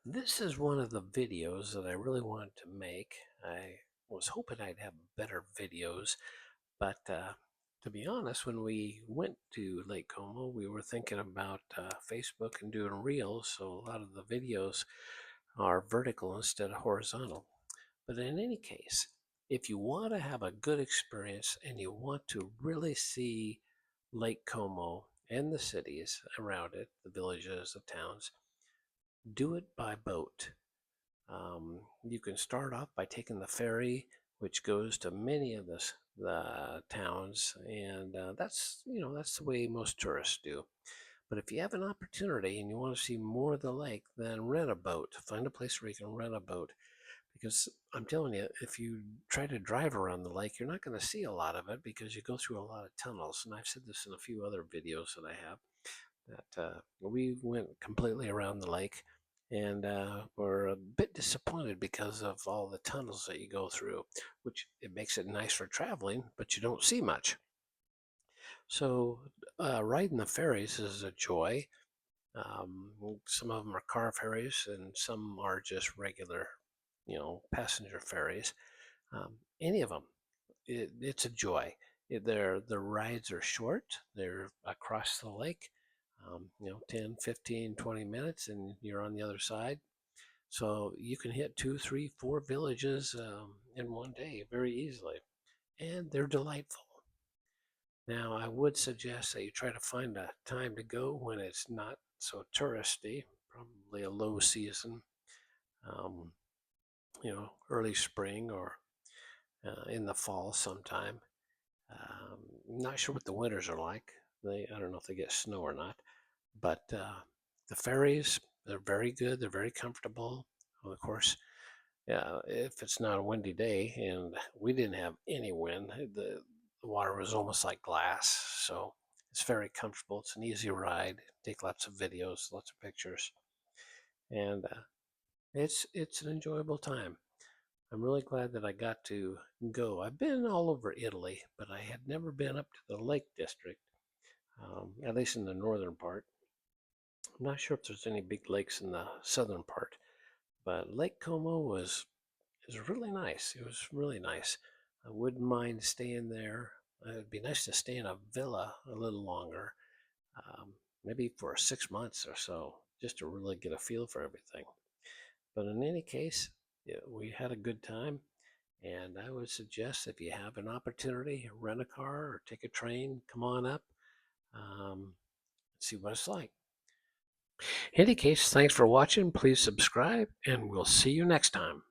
This is one of the videos that I really wanted to make. I was hoping I'd have better videos, but to be honest, when we went to Lake Como, we were thinking about Facebook and doing reels, so a lot of the videos are vertical instead of horizontal. But in any case, if you want to have a good experience and you want to really see Lake Como and the cities around it, the villages, the towns, do it by boat. You can start off by taking the ferry, which goes to many of the towns, and that's the way most tourists do. But if you have an opportunity and you want to see more of the lake, then rent a boat. Find a place where you can rent a boat, because I'm telling you, if you try to drive around the lake, you're not going to see a lot of it because you go through a lot of tunnels. And I've said this in a few other videos that I have, that we went completely around the lake, and were a bit disappointed because of all the tunnels that you go through, which it makes it nice for traveling, but you don't see much. So riding the ferries is a joy. Some of them are car ferries and some are just regular, passenger ferries. Any of them, it's a joy. The rides are short. They're across the lake, 10, 15, 20 minutes, and you're on the other side. So you can hit 2, 3, 4 villages in one day very easily, and they're delightful. Now, I would suggest that you try to find a time to go when it's not so touristy, probably a low season, um, early spring or in the fall sometime. Not sure what the winters are like. I don't know if they get snow or not, but the ferries, they're very good. They're very comfortable. Well, of course, yeah, if it's not a windy day, and we didn't have any wind, the water was almost like glass. So it's very comfortable. It's an easy ride. Take lots of videos, lots of pictures, and it's an enjoyable time. I'm really glad that I got to go. I've been all over Italy, but I had never been up to the Lake District, at least in the northern part. I'm not sure if there's any big lakes in the southern part, but Lake Como is really nice. It was really nice. I wouldn't mind staying there. It'd be nice to stay in a villa a little longer, maybe for 6 months or so, just to really get a feel for everything. But in any case, yeah, we had a good time. And I would suggest, if you have an opportunity, rent a car or take a train, come on up, um, see what it's like. In any case, thanks for watching. Please subscribe, and we'll see you next time.